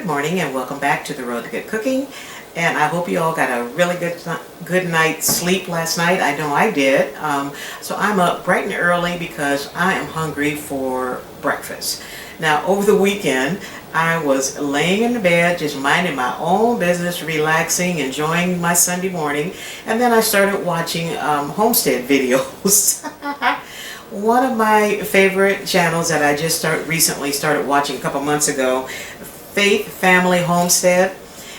Good morning and welcome back to the Road to Good Cooking. And I hope you all got a really good night's sleep last night. I know I did. So I'm up bright and early because I am hungry for breakfast. Now over the weekend I was laying in the bed just minding my own business, relaxing, enjoying my Sunday morning, and then I started watching homestead videos. One of my favorite channels that I just recently started watching a couple months ago, Faith Family Homestead,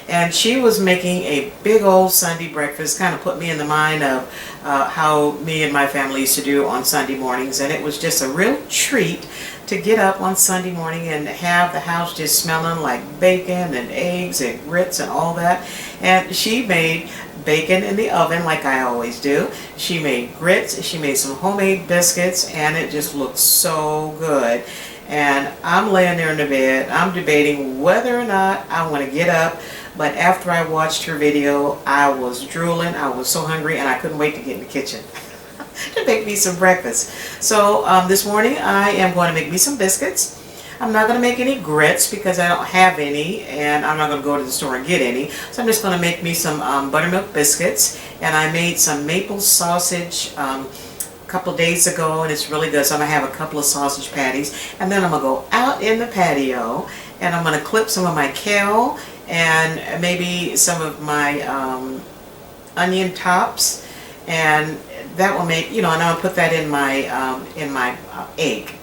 and she was making a big old Sunday breakfast. Kind of put me in the mind of how me and my family used to do on Sunday mornings, and it was just a real treat to get up on Sunday morning and have the house just smelling like bacon and eggs and grits and all that. And she made bacon in the oven like I always do. She made grits, she made some homemade biscuits, and it just looked so good. And I'm laying there in the bed, I'm debating whether or not I want to get up, but after I watched her video, I was drooling, I was so hungry, and I couldn't wait to get in the kitchen to make me some breakfast. So this morning I am going to make me some biscuits. I'm not going to make any grits because I don't have any, and I'm not going to go to the store and get any. So I'm just going to make me some buttermilk biscuits, and I made some maple sausage a couple days ago, and it's really good. So I'm going to have a couple of sausage patties, and then I'm going to go out in the patio and I'm going to clip some of my kale and maybe some of my onion tops, and that will make, you know, and I'll put that in my egg.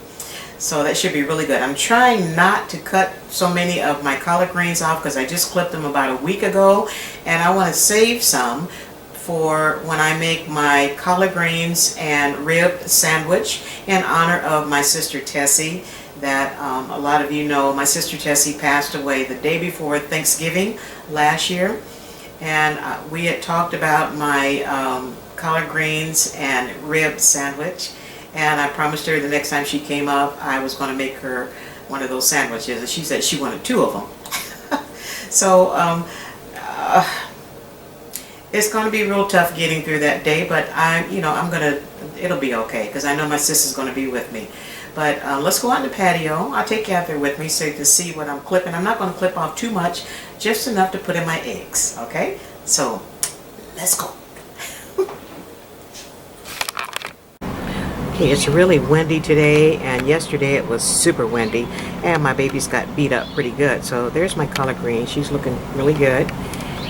So that should be really good. I'm trying not to cut so many of my collard greens off because I just clipped them about a week ago, and I want to save some for when I make my collard greens and rib sandwich in honor of my sister Tessie. That a lot of you know, my sister Tessie passed away the day before Thanksgiving last year, and we had talked about my collard greens and rib sandwich, and I promised her the next time she came up I was going to make her one of those sandwiches, and she said she wanted 2 of them. So it's going to be real tough getting through that day, but it'll be okay because I know my sister's going to be with me. But let's go out in the patio. I'll take you out there with me so you can see what I'm clipping. I'm not going to clip off too much, just enough to put in my eggs, okay? So let's go. Okay, it's really windy today, and yesterday it was super windy, and my baby's got beat up pretty good. So there's my collard green. She's looking really good.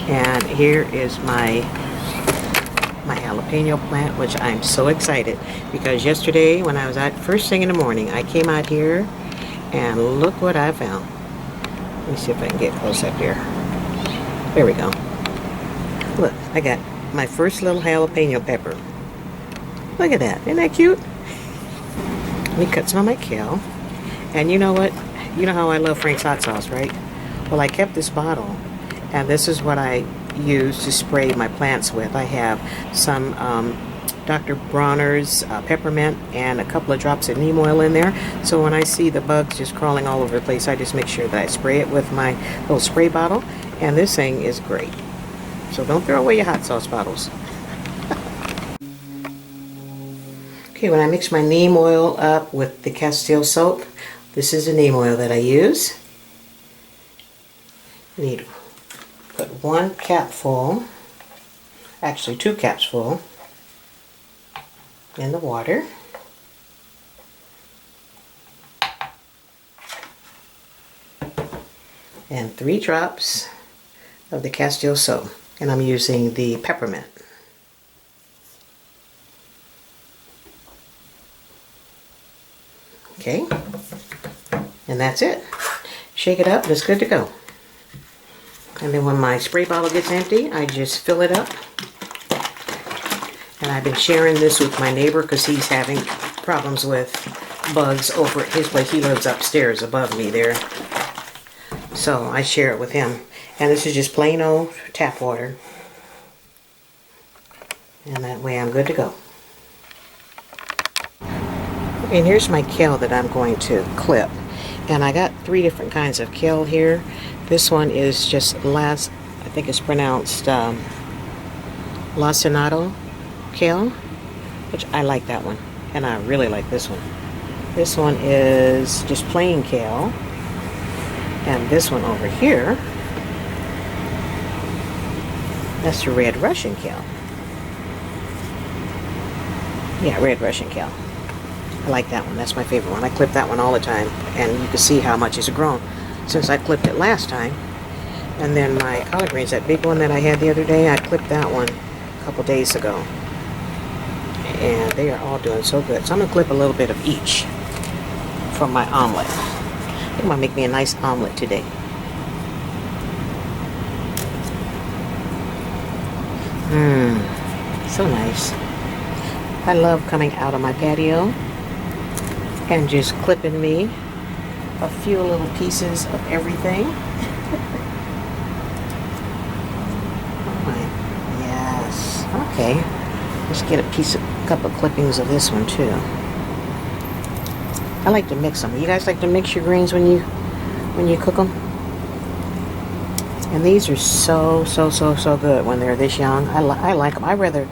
And here is my jalapeno plant, which I'm so excited because yesterday when I was out first thing in the morning, I came out here and look what I found. Let me see if I can get close up here. There we go. Look, I got my first little jalapeno pepper. Look at that. Isn't that cute? Let me cut some of my kale. And you know what? You know how I love Frank's hot sauce, right? Well, I kept this bottle, and this is what I use to spray my plants with. I have some Dr. Bronner's peppermint and a couple of drops of neem oil in there. So when I see the bugs just crawling all over the place, I just make sure that I spray it with my little spray bottle. And this thing is great. So don't throw away your hot sauce bottles. Okay, when I mix my neem oil up with the Castile soap, this is the neem oil that I use. You need to put 1 cap full, actually 2 caps full, in the water. And 3 drops of the Castile soap. And I'm using the peppermint. Okay, and that's it. Shake it up and it's good to go. And then when my spray bottle gets empty, I just fill it up. And I've been sharing this with my neighbor because he's having problems with bugs over at his place. He lives upstairs above me there. So I share it with him. And this is just plain old tap water. And that way I'm good to go. And here's my kale that I'm going to clip. And I got 3 different kinds of kale here. This one is just I think it's pronounced lacinato kale, which I like that one. And I really like this one. This one is just plain kale. And this one over here, that's the red Russian kale. Yeah, red Russian kale. I like that one. That's my favorite one. I clip that one all the time, and you can see how much it's grown since I clipped it last time. And then my collard greens, that big one that I had the other day, I clipped that one a couple days ago. And they are all doing so good. So I'm going to clip a little bit of each for my omelet. I think I'm going to make me a nice omelet today. So nice. I love coming out of my patio and just clipping me a few little pieces of everything. Yes. Okay. Let's get a couple clippings of this one too. I like to mix them. You guys like to mix your greens when you cook them? And these are so good when they're this young. I like them. I rather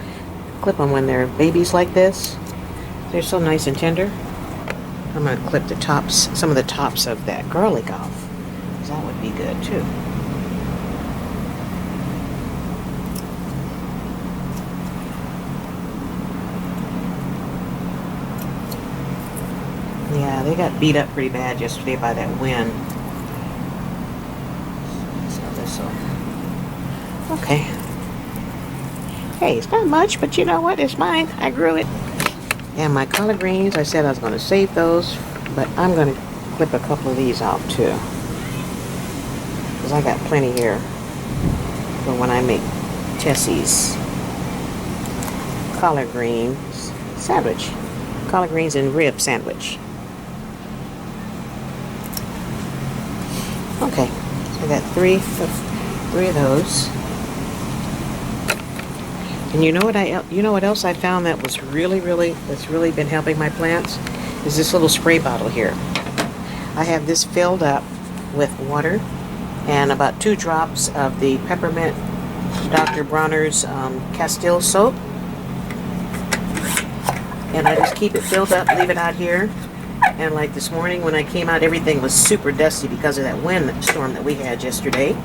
clip them when they're babies like this. They're so nice and tender. I'm going to clip the tops, some of the tops of that garlic off, because that would be good too. Yeah, they got beat up pretty bad yesterday by that wind. So this will... Okay. Hey, it's not much, but you know what? It's mine. I grew it. And my collard greens, I said I was going to save those, but I'm going to clip a couple of these out too, because I got plenty here for when I make Tessie's collard greens sandwich. Collard greens and rib sandwich. Okay, so I got three of those. And you know what else I found that was that's really been helping my plants is this little spray bottle here. I have this filled up with water and about 2 drops of the peppermint Dr. Bronner's Castile soap. And I just keep it filled up, leave it out here. And like this morning when I came out, everything was super dusty because of that wind storm that we had yesterday.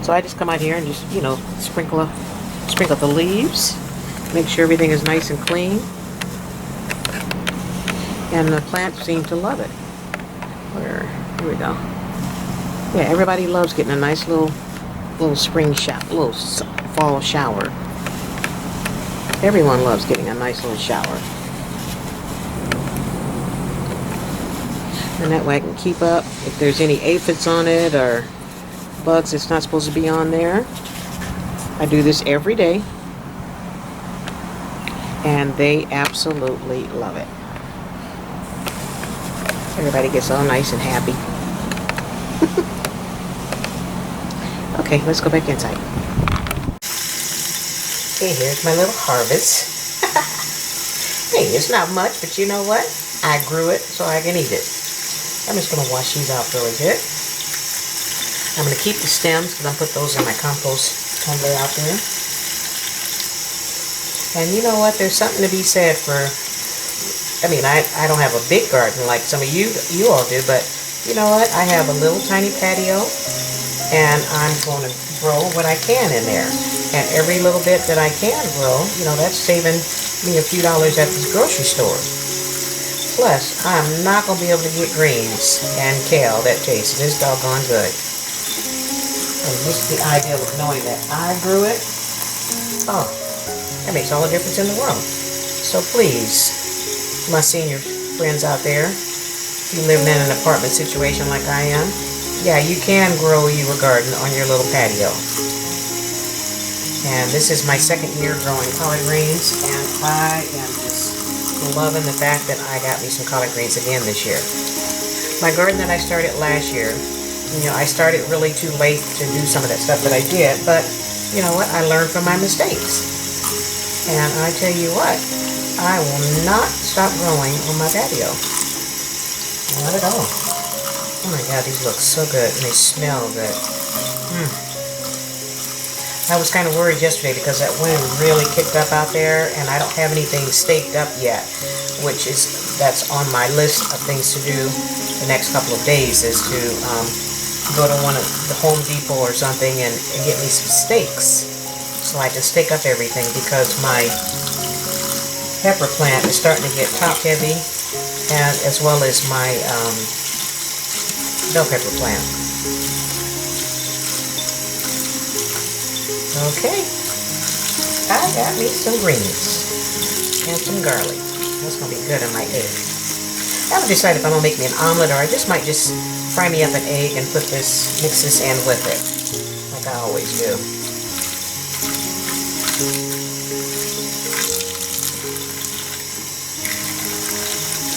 So I just come out here and just, you know, sprinkle the leaves, make sure everything is nice and clean. And the plants seem to love it. Here we go. Yeah, everybody loves getting a nice little spring shower, little fall shower. Everyone loves getting a nice little shower. And that way I can keep up if there's any aphids on it or bugs that's not supposed to be on there. I do this every day, and they absolutely love it. Everybody gets all nice and happy. Okay, let's go back inside. Okay, here's my little harvest. Hey, it's not much, but you know what? I grew it so I can eat it. I'm just going to wash these out really good. I'm going to keep the stems because I'll put those in my compost tumbler out there. And you know what? There's something to be said for, I mean, I don't have a big garden like some of you all do, but you know what? I have a little tiny patio, and I'm going to grow what I can in there. And every little bit that I can grow, you know, that's saving me a few dollars at this grocery store. Plus, I'm not going to be able to get greens and kale that taste this doggone good. And just the idea of knowing that I grew it, oh, that makes all the difference in the world. So please, my senior friends out there, if you live in an apartment situation like I am, yeah, you can grow you a garden on your little patio. And this is my second year growing collard greens, and I am just loving the fact that I got me some collard greens again this year. My garden that I started last year, you know, I started really too late to do some of that stuff that I did, but you know what? I learned from my mistakes. And I tell you what, I will not stop growing on my patio. Not at all. Oh my God, these look so good, and they smell good. I was kind of worried yesterday because that wind really kicked up out there, and I don't have anything staked up yet, that's on my list of things to do the next couple of days, is to go to one of the Home Depot or something and get me some stakes so I can stake up everything, because my pepper plant is starting to get top heavy, and as well as my bell pepper plant. Okay, I got me some greens and some garlic. That's going to be good on my egg. I haven't decided if I'm going to make me an omelet, or I just might just fry me up an egg and mix this in with it, like I always do.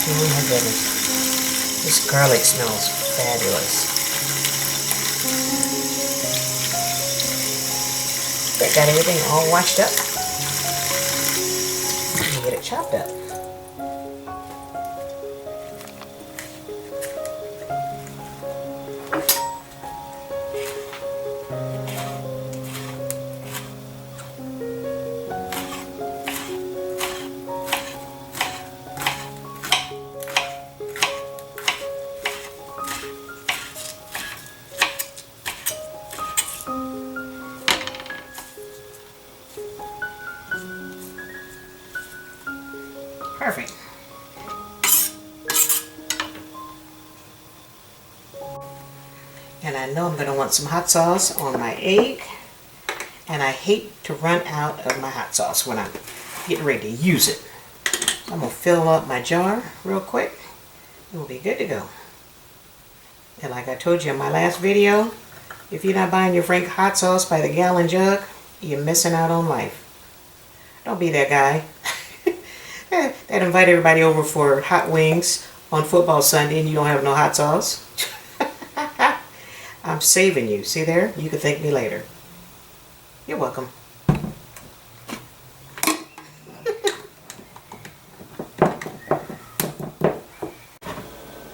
Oh my goodness. This garlic smells fabulous. I got everything all washed up. Let me get it chopped up. Perfect. And I know I'm going to want some hot sauce on my egg. And I hate to run out of my hot sauce when I'm getting ready to use it. So I'm going to fill up my jar real quick. And we'll be good to go. And like I told you in my last video, if you're not buying your Frank hot sauce by the gallon jug, you're missing out on life. Don't be that guy that invite everybody over for hot wings on football Sunday and you don't have no hot sauce. I'm saving you. See there? You can thank me later. You're welcome.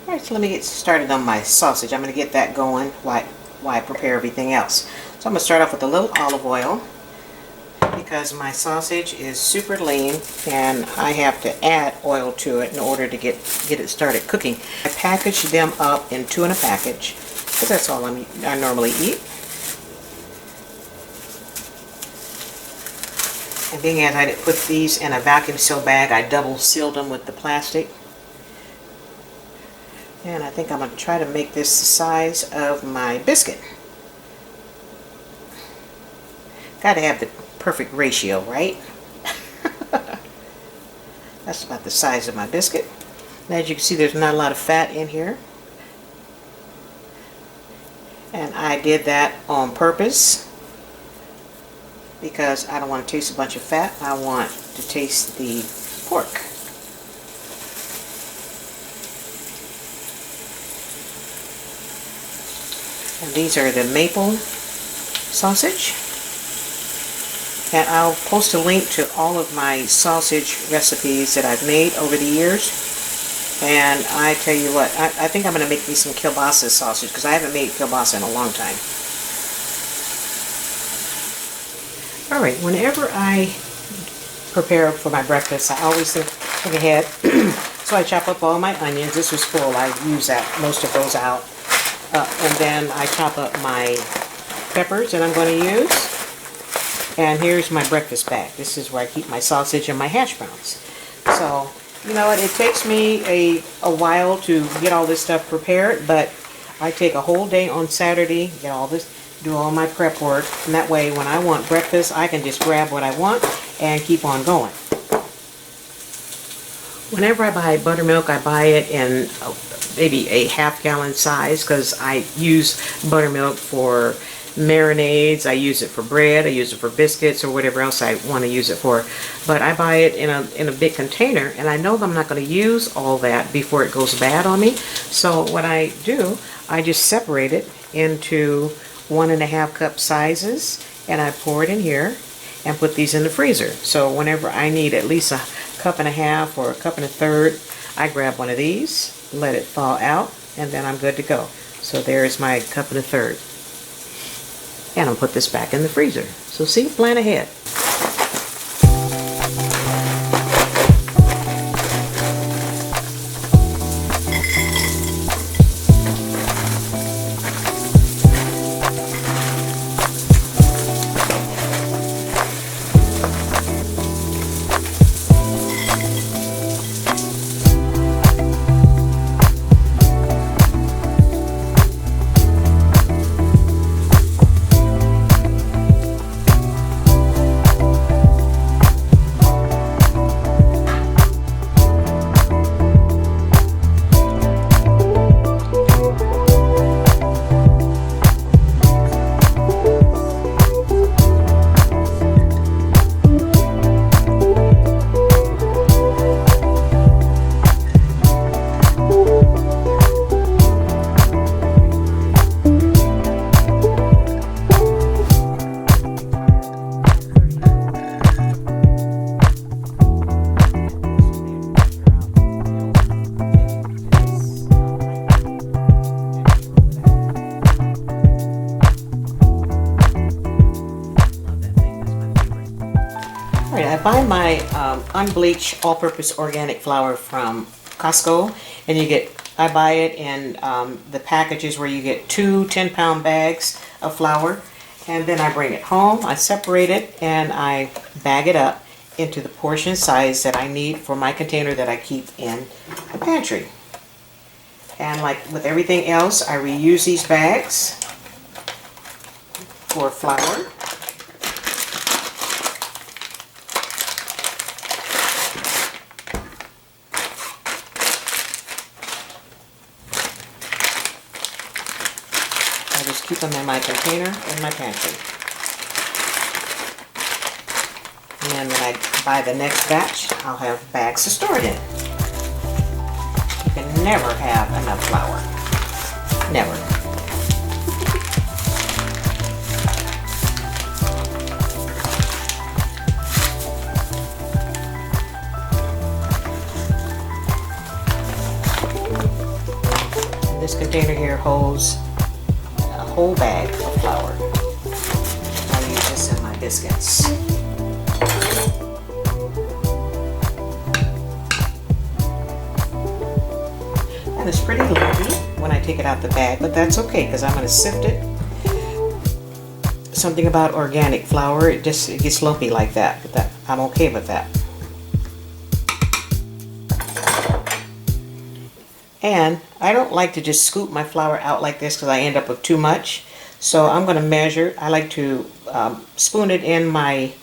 Alright, so let me get started on my sausage. I'm going to get that going while I prepare everything else. So I'm going to start off with a little olive oil, because my sausage is super lean and I have to add oil to it in order to get it started cooking. I package them up in 2 in a package, because that's all I normally eat. And being as I didn't put these in a vacuum seal bag, I double sealed them with the plastic. And I think I'm going to try to make this the size of my biscuit. Got to have the perfect ratio, right? That's about the size of my biscuit. And as you can see, there's not a lot of fat in here. And I did that on purpose, because I don't want to taste a bunch of fat. I want to taste the pork. And these are the maple sausage. And I'll post a link to all of my sausage recipes that I've made over the years. And I tell you what, I think I'm going to make me some kielbasa sausage, because I haven't made kielbasa in a long time. Alright, whenever I prepare for my breakfast, I always think ahead. So I chop up all my onions. This was full. I use most of those out. And then I chop up my peppers that I'm going to use. And here's my breakfast bag. This is where I keep my sausage and my hash browns. So, you know what, it takes me a while to get all this stuff prepared, but I take a whole day on Saturday, get all this, do all my prep work, and that way when I want breakfast, I can just grab what I want and keep on going. Whenever I buy buttermilk, I buy it in maybe a half-gallon size, because I use buttermilk for marinades, I use it for bread, I use it for biscuits, or whatever else I want to use it for. But I buy it in a big container, and I know that I'm not going to use all that before it goes bad on me. So what I do, I just separate it into 1.5 cup sizes, and I pour it in here and put these in the freezer. So whenever I need at least 1.5 cups or 1 1/3, I grab one of these, let it thaw out, and then I'm good to go. So there's my 1 1/3. And I'll put this back in the freezer. So see, plan ahead. Okay, I buy my unbleached all-purpose organic flour from Costco, and I buy it in the packages where you get 2 10-pound bags of flour, and then I bring it home, I separate it, and I bag it up into the portion size that I need for my container that I keep in the pantry. And like with everything else, I reuse these bags for flour. I just keep them in my container in my pantry. And then when I buy the next batch, I'll have bags to store it in. You can never have enough flour. Never. This container here holds a whole bag of flour. I use this in my biscuits. And it's pretty lumpy when I take it out the bag, but that's okay because I'm going to sift it. Something about organic flour, it gets lumpy like that, but I'm okay with that. And I don't like to just scoop my flour out like this because I end up with too much. So I'm going to measure. I like to spoon it in my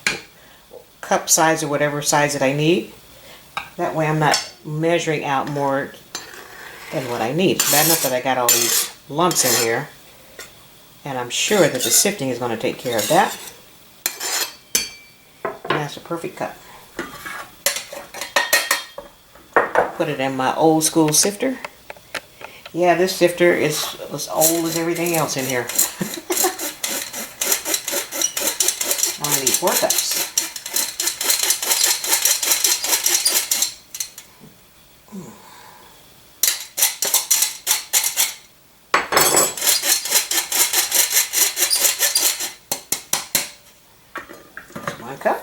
cup size or whatever size that I need. That way I'm not measuring out more than what I need. It's bad enough that I got all these lumps in here. And I'm sure that the sifting is going to take care of that. And that's a perfect cup. Put it in my old school sifter. Yeah, this sifter is as old as everything else in here. I'm going to need 4 cups. That's 1 cup.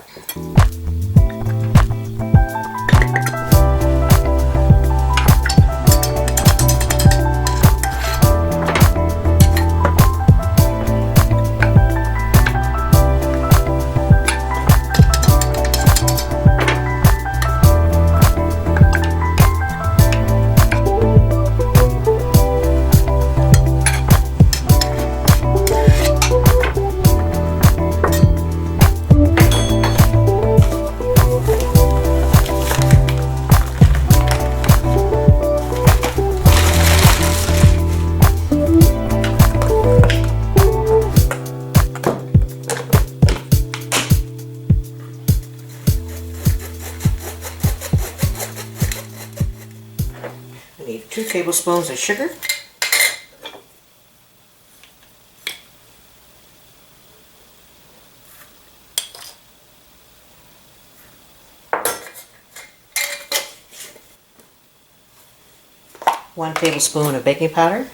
I need 2 tablespoons of sugar. One tablespoon of baking powder.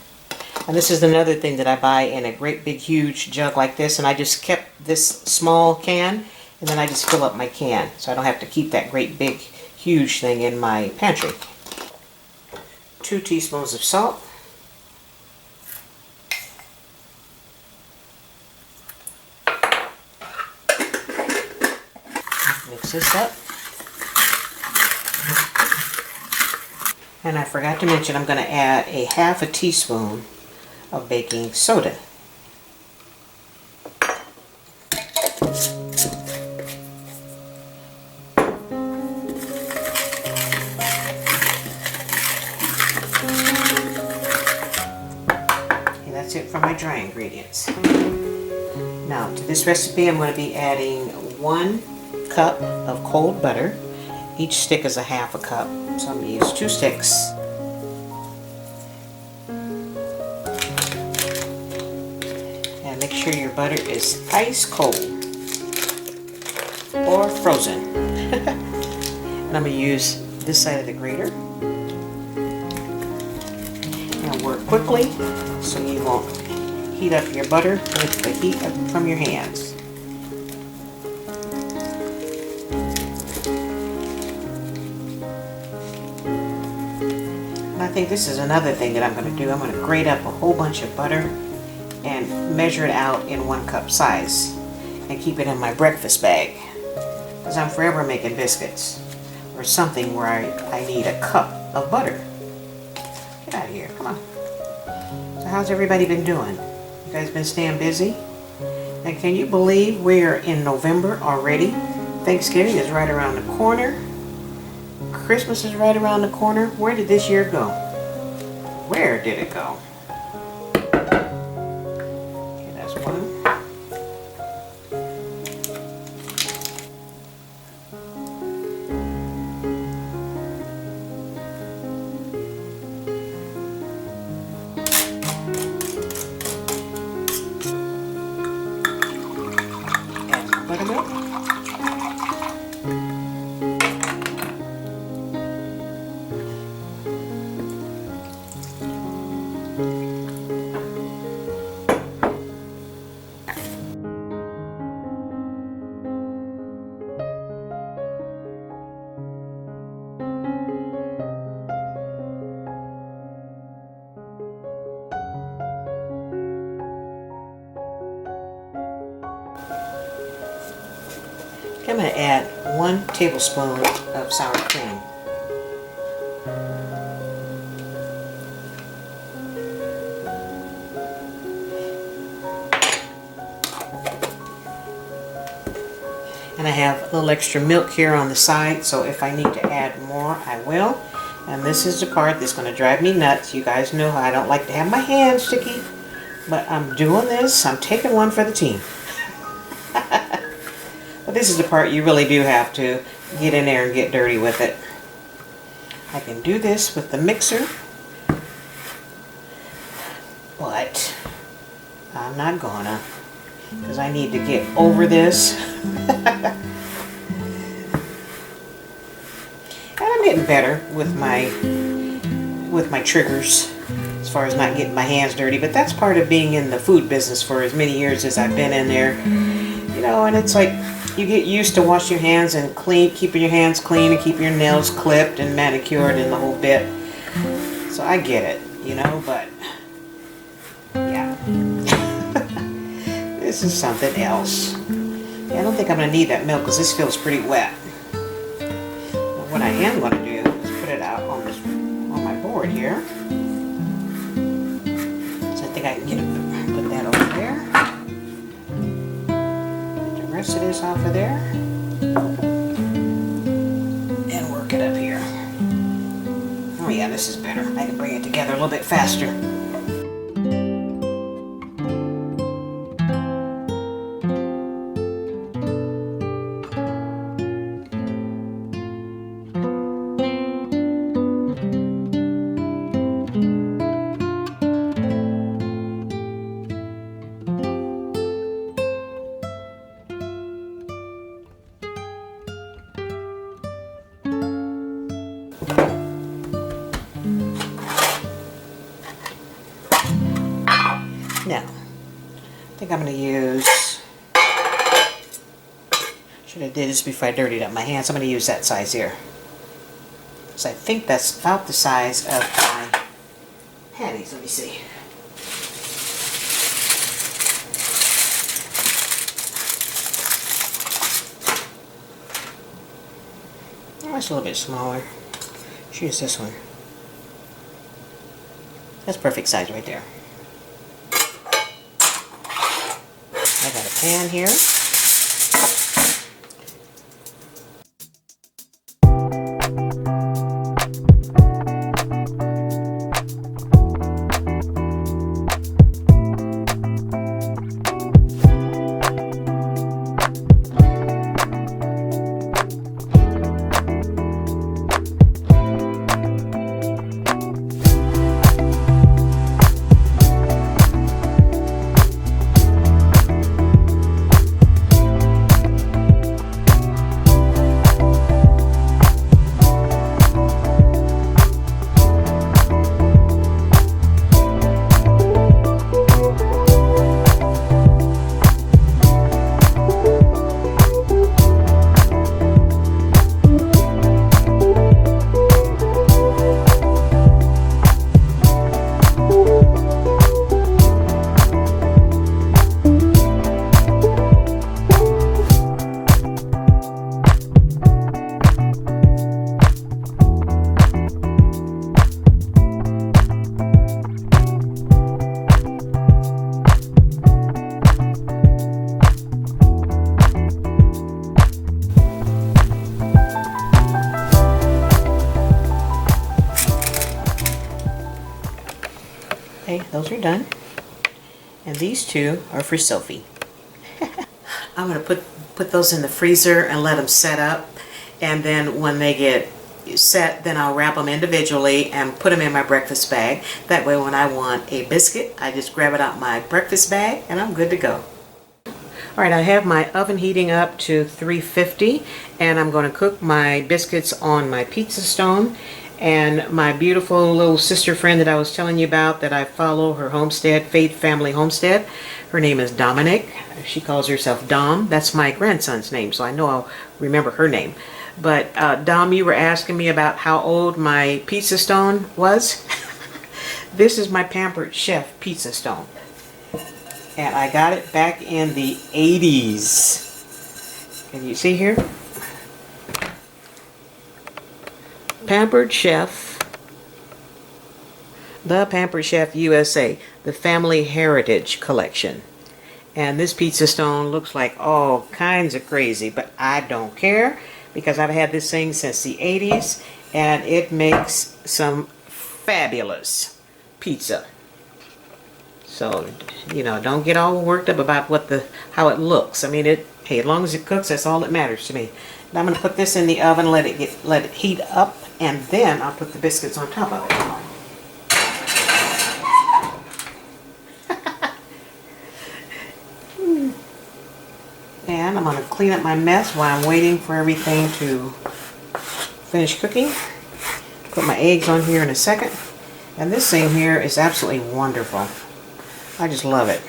And this is another thing that I buy in a great big huge jug like this, and I just kept this small can and then I just fill up my can so I don't have to keep that great big huge thing in my pantry. 2 teaspoons of salt. Mix this up. And I forgot to mention I'm going to add a half a teaspoon of baking soda. That's it for my dry ingredients. Now to this recipe I'm going to be adding 1 cup of cold butter. Each stick is a half a cup, so I'm going to use 2 sticks. And make sure your butter is ice cold or frozen. And I'm going to use this side of the grater. And work quickly so you won't heat up your butter with the heat from your hands. think this is another thing that I'm going to do. I'm going to grate up a whole bunch of butter and measure it out in 1 cup size and keep it in my breakfast bag, because I'm forever making biscuits or something where I need a cup of butter. Get out of here, come on. So how's everybody been doing? You guys been staying busy? And can you believe we're in November already? Thanksgiving is right around the corner. Christmas is right around the corner. Where did this year go? Where did it go? Okay, that's one. Add some buttermilk. I'm going to add 1 tablespoon of sour cream. And I have a little extra milk here on the side, so if I need to add more, I will. And this is the part that's going to drive me nuts. You guys know how I don't like to have my hands sticky, but I'm doing this. I'm taking one for the team. But this is the part you really do have to get in there and get dirty with it. I can do this with the mixer, but I'm not gonna, because I need to get over this. And I'm getting better with my triggers as far as not getting my hands dirty, but that's part of being in the food business for as many years as I've been in there. You know, and it's like you get used to wash your hands and keeping your hands clean and keep your nails clipped and manicured and the whole bit. So I get it, you know, but yeah. This is something else. Yeah, I don't think I'm going to need that milk because this feels pretty wet. But what I am going to do is put it out on my board here. So I think I can put that over there. Rest of this off of there and work it up here. Oh yeah, this is better. I can bring it together a little bit faster. Now, I think I'm going to use, should have did this before I dirtied up my hands. I'm going to use that size here. So I think that's about the size of my patties. Let me see. Oh, that's a little bit smaller. Should use this one. That's perfect size right there. I got a pan here. Okay, those are done. And these two are for Sophie. I'm going to put those in the freezer and let them set up. And then when they get set, then I'll wrap them individually and put them in my breakfast bag. That way when I want a biscuit, I just grab it out my breakfast bag and I'm good to go. Alright, I have my oven heating up to 350 and I'm going to cook my biscuits on my pizza stone. And my beautiful little sister friend that I was telling you about that I follow, her homestead, Faith Family Homestead, her name is Dominic. She calls herself Dom. That's my grandson's name, so I know I'll remember her name. But Dom, you were asking me about how old my pizza stone was. This is my Pampered Chef pizza stone. And I got it back in the 80s. Can you see here? Pampered Chef, the Pampered Chef USA, the Family Heritage Collection. And this pizza stone looks like all kinds of crazy, but I don't care because I've had this thing since the 80s and it makes some fabulous pizza. So, you know, don't get all worked up about how it looks. I mean, hey, as long as it cooks, that's all that matters to me. And I'm going to put this in the oven, let it heat up, and then I'll put the biscuits on top of it. And I'm going to clean up my mess while I'm waiting for everything to finish cooking. Put my eggs on here in a second. And this thing here is absolutely wonderful. I just love it.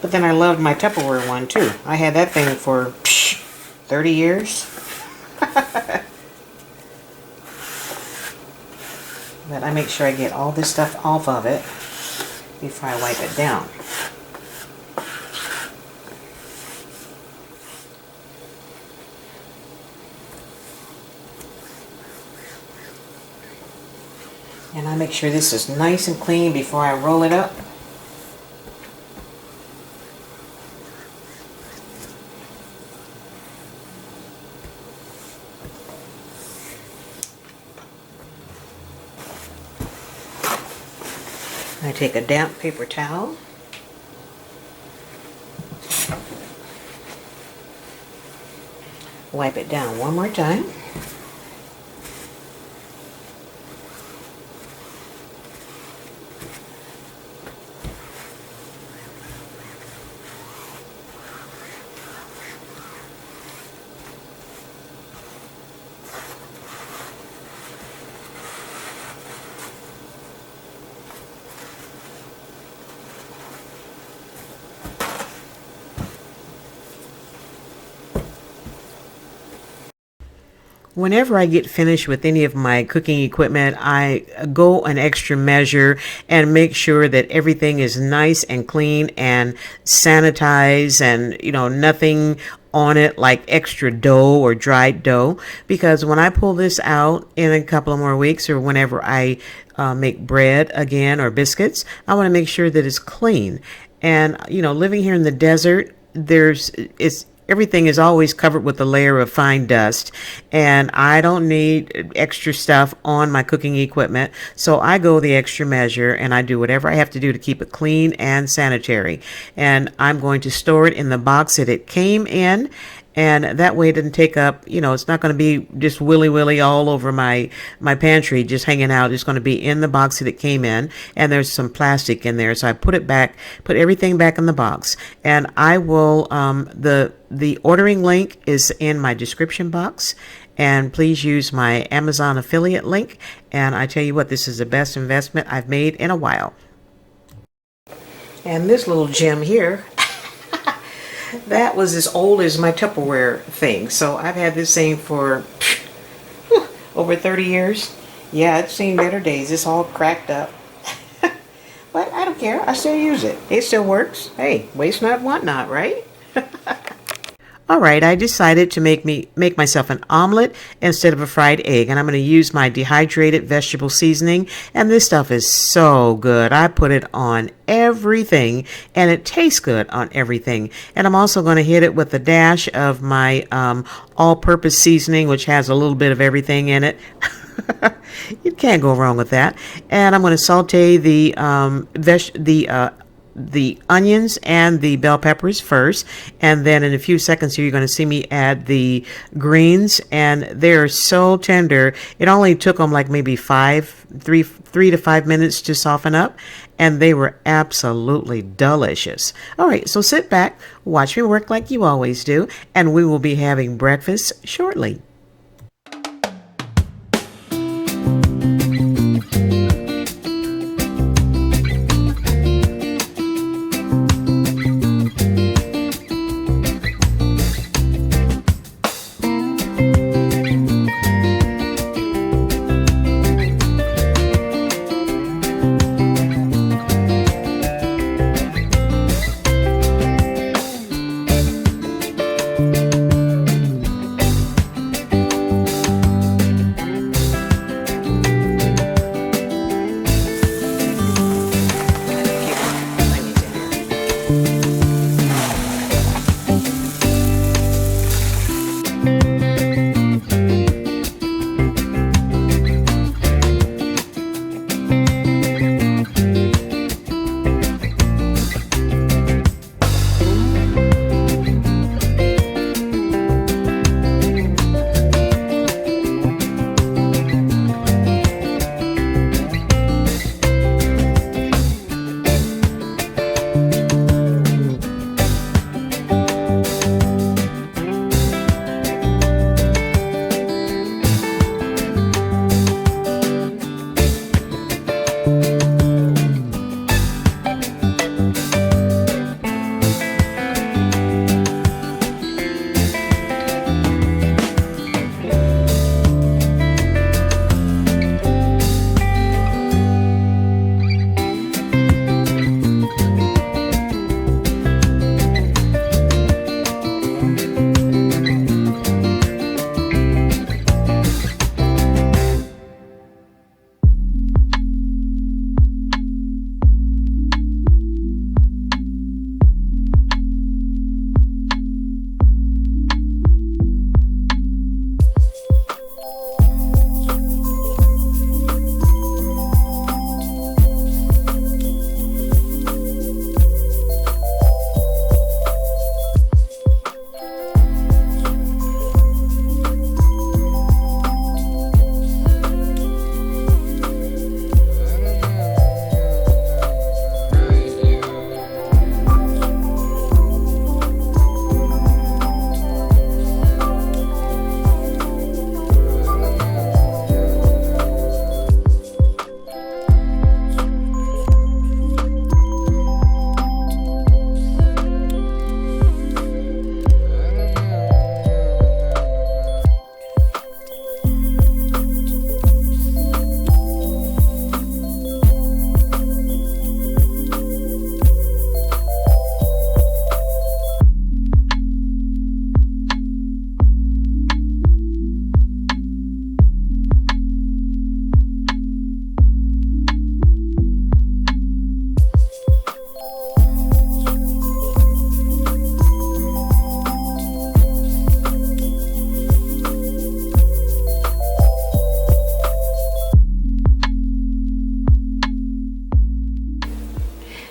But then I loved my Tupperware one too. I had that thing for 30 years. But I make sure I get all this stuff off of it before I wipe it down. And I make sure this is nice and clean before I roll it up. I take a damp paper towel, wipe it down one more time, whenever I get finished with any of my cooking equipment, I go an extra measure and make sure that everything is nice and clean and sanitized and, you know, nothing on it like extra dough or dried dough. Because when I pull this out in a couple of more weeks or whenever I make bread again or biscuits, I want to make sure that it's clean. And, you know, living here in the desert, everything is always covered with a layer of fine dust, and I don't need extra stuff on my cooking equipment, so I go the extra measure and I do whatever I have to do to keep it clean and sanitary. And I'm going to store it in the box that it came in, and that way it doesn't take up, you know, it's not going to be just willy-willy all over my pantry just hanging out. It's going to be in the box that it came in, and there's some plastic in there, so I put everything back in the box. And I will the ordering link is in my description box, and please use my Amazon affiliate link. And I tell you what, this is the best investment I've made in a while. And this little gem here, that was as old as my Tupperware thing. So I've had this thing for over 30 years. Yeah, it's seen better days. It's all cracked up. But I don't care. I still use it. It still works. Hey, waste not, want not, right? Alright, I decided to make myself an omelet instead of a fried egg, and I'm going to use my dehydrated vegetable seasoning, and this stuff is so good. I put it on everything, and it tastes good on everything. And I'm also going to hit it with a dash of my all-purpose seasoning, which has a little bit of everything in it. You can't go wrong with that. And I'm going to saute the the onions and the bell peppers first, and then in a few seconds here you're going to see me add the greens, and they're so tender. It only took them like maybe 3 to 5 minutes to soften up, and they were absolutely delicious. All right, so sit back, watch me work like you always do, and we will be having breakfast shortly.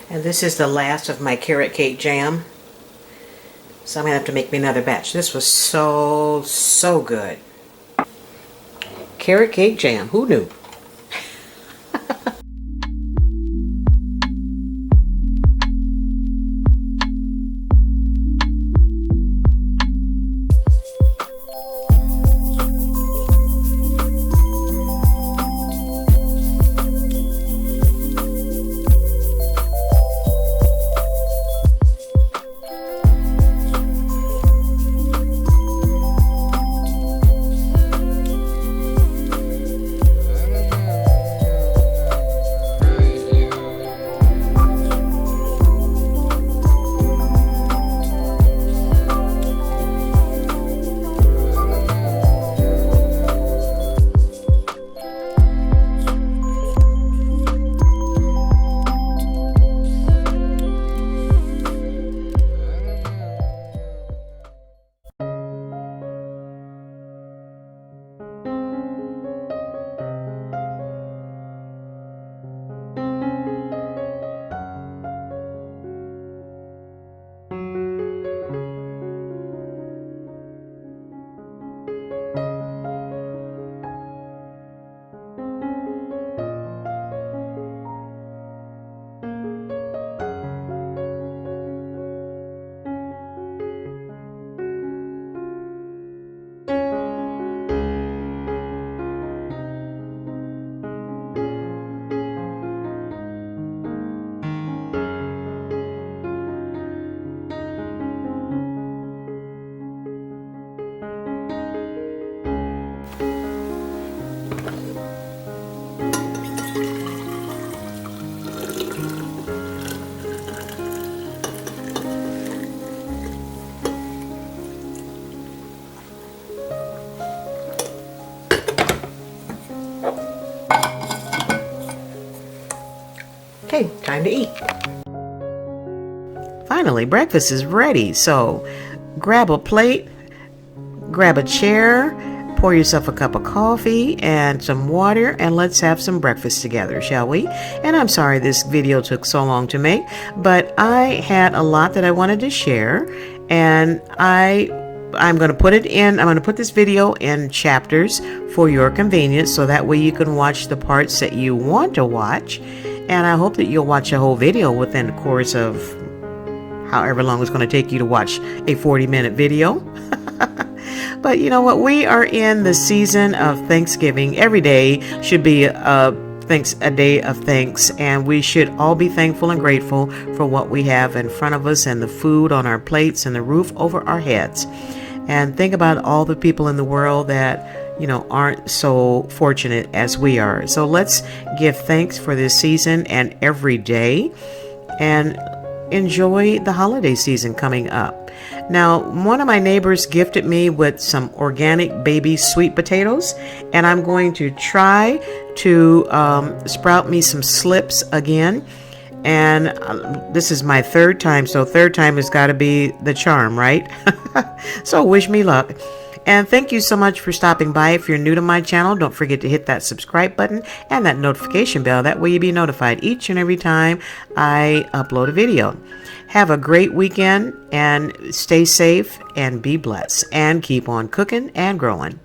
And this is the last of my carrot cake jam. So I'm going to have to make me another batch. This was so good. Carrot cake jam. Who knew? time to eat. Finally, breakfast is ready. So grab a plate, grab a chair, pour yourself a cup of coffee and some water, and let's have some breakfast together, shall we? And I'm sorry this video took so long to make, but I had a lot that I wanted to share, and I'm going to put this video in chapters for your convenience, so that way you can watch the parts that you want to watch. And I hope that you'll watch a whole video within the course of however long it's going to take you to watch a 40-minute video. But you know what? We are in the season of Thanksgiving. Every day should be a day of thanks, and we should all be thankful and grateful for what we have in front of us and the food on our plates and the roof over our heads. And think about all the people in the world that, you know, aren't so fortunate as we are. So let's give thanks for this season and every day, and enjoy the holiday season coming up. Now, one of my neighbors gifted me with some organic baby sweet potatoes, and I'm going to try to sprout me some slips again. And this is my third time, so third time has got to be the charm, right? So wish me luck. And thank you so much for stopping by. If you're new to my channel, don't forget to hit that subscribe button and that notification bell. That way you'll be notified each and every time I upload a video. Have a great weekend and stay safe and be blessed and keep on cooking and growing.